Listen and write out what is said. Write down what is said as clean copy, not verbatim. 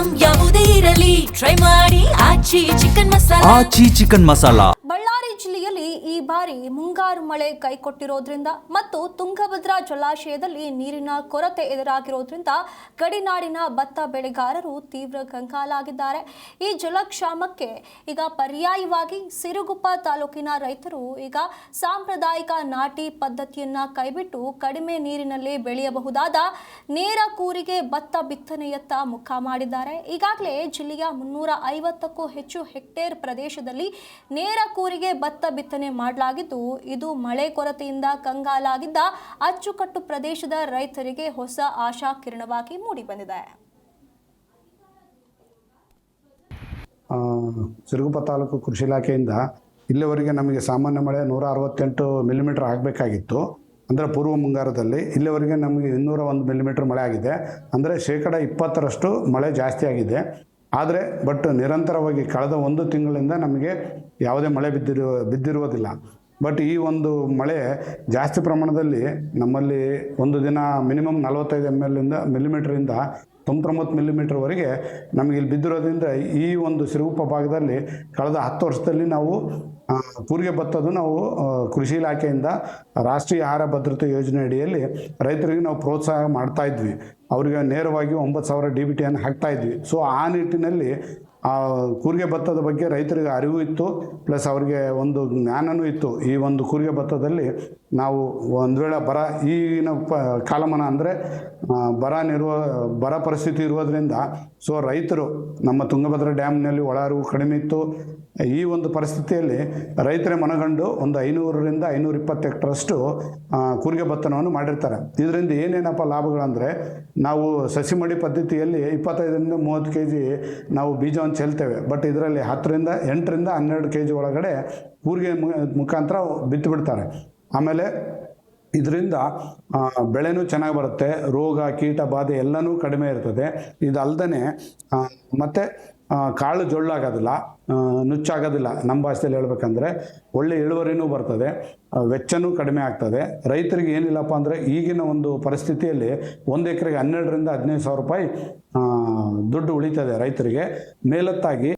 Item ಯಾವುದೇ ಇರಲಿ try ಮಾಡಿ ಆಚಿ ಚಿಕನ್ ಮಸಾಲಾ. ಆಚಿ ಚಿಕನ್ ಮಸಾಲಾ. ಬಳ್ಳಾರಿ ಜಿಲ್ಲೆಯಲ್ಲಿ ಈ ಬಾರಿ ಮುಂಗಾರು ಮಳೆ ಕೈಕೊಟ್ಟಿರೋದ್ರಿಂದ ಮತ್ತು ತುಂಗಭದ್ರಾ ಜಲಾಶಯದಲ್ಲಿ ನೀರಿನ ಕೊರತೆ ಎದುರಾಗಿರೋದ್ರಿಂದ ಗಡಿನಾಡಿನ ಭತ್ತ ಬೆಳೆಗಾರರು ತೀವ್ರ ಕಂಗಾಲಾಗಿದ್ದಾರೆ. ಈ ಜಲಕ್ಷಾಮಕ್ಕೆ ಈಗ ಪರ್ಯಾಯವಾಗಿ ಸಿರುಗುಪ್ಪ ತಾಲೂಕಿನ ರೈತರು ಈಗ ಸಾಂಪ್ರದಾಯಿಕ ನಾಟಿ ಪದ್ಧತಿಯನ್ನ ಕೈಬಿಟ್ಟು ಕಡಿಮೆ ನೀರಿನಲ್ಲಿ ಬೆಳೆಯಬಹುದಾದ ನೇರ ಕೂರಿಗೆ ಭತ್ತ ಬಿತ್ತನೆಯತ್ತ ಮುಖ ಮಾಡಿದ್ದಾರೆ. ಈಗಾಗಲೇ ಜಿಲ್ಲೆಯ 350ಕ್ಕೂ ಹೆಚ್ಚು ಹೆಕ್ಟೇರ್ ಪ್ರದೇಶದಲ್ಲಿ ನೇರ ಕೂರಿಗೆ ಭತ್ತ ಬಿತ್ತನೆ ಮಾಡಲಾಗಿದ್ದು, ಇದು ಮಳೆ ಕೊರತೆಯಿಂದ ಕಂಗಾಲಾಗಿದ್ದ ಅಚ್ಚುಕಟ್ಟು ಪ್ರದೇಶದ ರೈತರಿಗೆ ಹೊಸ ಆಶಾ ಕಿರಣವಾಗಿ ಮೂಡಿಬಂದಿದೆ. ಸಿರುಗುಪ್ಪ ತಾಲೂಕು ಕೃಷಿ ಇಲಾಖೆಯಿಂದ ಇಲ್ಲಿವರೆಗೆ ನಮಗೆ ಸಾಮಾನ್ಯ ಮಳೆ 168 ಮಿಲಿಮೀಟರ್ ಆಗಬೇಕಾಗಿತ್ತು. ಅಂದರೆ ಪೂರ್ವ ಮುಂಗಾರದಲ್ಲಿ ಇಲ್ಲಿವರೆಗೆ ನಮಗೆ 201 ಮಿಲಿಮೀಟರ್ ಮಳೆ ಆಗಿದೆ. ಅಂದರೆ 20% ಮಳೆ ಜಾಸ್ತಿ ಆಗಿದೆ. ಆದರೆ ನಿರಂತರವಾಗಿ ಕಳೆದ 1 ತಿಂಗಳಿಂದ ನಮಗೆ ಯಾವುದೇ ಮಳೆ ಬಿದ್ದಿರುವುದಿಲ್ಲ. ಈ ಒಂದು ಮಳೆ ಜಾಸ್ತಿ ಪ್ರಮಾಣದಲ್ಲಿ ನಮ್ಮಲ್ಲಿ ಒಂದು ದಿನ ಮಿನಿಮಮ್ 45 ಮಿಲಿಮೀಟ್ರಿಂದ 90 ಮಿಲಿಮೀಟರ್ವರೆಗೆ ನಮಗೆ ಇಲ್ಲಿ ಬಿದ್ದಿರೋದ್ರಿಂದ ಈ ಒಂದು ಸಿರುಗುಪ್ಪ ಭಾಗದಲ್ಲಿ ಕಳೆದ 10 ವರ್ಷದಲ್ಲಿ ನಾವು ಕೂರಿಗೆ ಭತ್ತದ ನಾವು ಕೃಷಿ ಇಲಾಖೆಯಿಂದ ರಾಷ್ಟ್ರೀಯ ಆಹಾರ ಭದ್ರತೆ ಯೋಜನೆ ಅಡಿಯಲ್ಲಿ ರೈತರಿಗೆ ನಾವು ಪ್ರೋತ್ಸಾಹ ಮಾಡ್ತಾ ಇದ್ವಿ. ಅವರಿಗೆ ನೇರವಾಗಿ 9,000 DBTಯನ್ನು ಹಾಕ್ತಾ ಇದ್ವಿ. ಸೊ ಆ ನಿಟ್ಟಿನಲ್ಲಿ ಕೂರಿಗೆ ಭತ್ತದ ಬಗ್ಗೆ ರೈತರಿಗೆ ಅರಿವು ಇತ್ತು, ಪ್ಲಸ್ ಅವರಿಗೆ ಒಂದು ಜ್ಞಾನವೂ ಇತ್ತು. ಈ ಒಂದು ಕೂರಿಗೆ ಭತ್ತದಲ್ಲಿ ನಾವು ಒಂದು ವೇಳೆ ಈಗಿನ ಕಾಲಮಾನ ಅಂದರೆ ಬರ ಪರಿಸ್ಥಿತಿ ಇರುವುದರಿಂದ ಸೊ ರೈತರು ನಮ್ಮ ತುಂಗಭದ್ರಾ ಡ್ಯಾಮ್ನಲ್ಲಿ ಒಳಹರಿವು ಕಡಿಮೆ ಇತ್ತು. ಈ ಒಂದು ಪರಿಸ್ಥಿತಿಯಲ್ಲಿ ರೈತರೇ ಮನಗಂಡು ಒಂದು 500ರಿಂದ 520 ಹೆಕ್ಟರಷ್ಟು ಕೂರಿಗೆ ಭತ್ತನವನ್ನು ಮಾಡಿರ್ತಾರೆ. ಇದರಿಂದ ಏನೇನಪ್ಪ ಲಾಭಗಳಂದರೆ, ನಾವು ಸಸಿ ಮಡಿ ಪದ್ಧತಿಯಲ್ಲಿ 25ರಿಂದ 30 kg ನಾವು ಬೀಜವನ್ನು ಚೆಲ್ತೇವೆ. ಇದರಲ್ಲಿ 8ರಿಂದ 12 kg ಒಳಗಡೆ ಕೂರಿಗೆ ಮುಖಾಂತರ ಬಿತ್ತುಬಿಡ್ತಾರೆ. ಆಮೇಲೆ ಇದರಿಂದ ಬೆಳೆನೂ ಚೆನ್ನಾಗಿ ಬರುತ್ತೆ, ರೋಗ ಕೀಟ ಬಾಧೆ ಎಲ್ಲನೂ ಕಡಿಮೆ ಇರ್ತದೆ. ಇದಲ್ದೇ ಮತ್ತು ಕಾಳು ಜೊಳ್ಳಾಗೋದಿಲ್ಲ, ನುಚ್ಚಾಗೋದಿಲ್ಲ. ನಮ್ಮ ಭಾಷೆಯಲ್ಲಿ ಹೇಳ್ಬೇಕಂದ್ರೆ ಒಳ್ಳೆ ಇಳುವರಿನೂ ಬರ್ತದೆ, ವೆಚ್ಚನೂ ಕಡಿಮೆ ಆಗ್ತದೆ. ರೈತರಿಗೆ ಏನಿಲ್ಲಪ್ಪ ಅಂದರೆ ಈಗಿನ ಒಂದು ಪರಿಸ್ಥಿತಿಯಲ್ಲಿ 1 ಎಕರೆಗೆ 12ರಿಂದ 15 ಸಾವಿರ ರೂಪಾಯಿ ದುಡ್ಡು ಉಳಿತದೆ ರೈತರಿಗೆ. ಮೇಲತ್ತಾಗಿ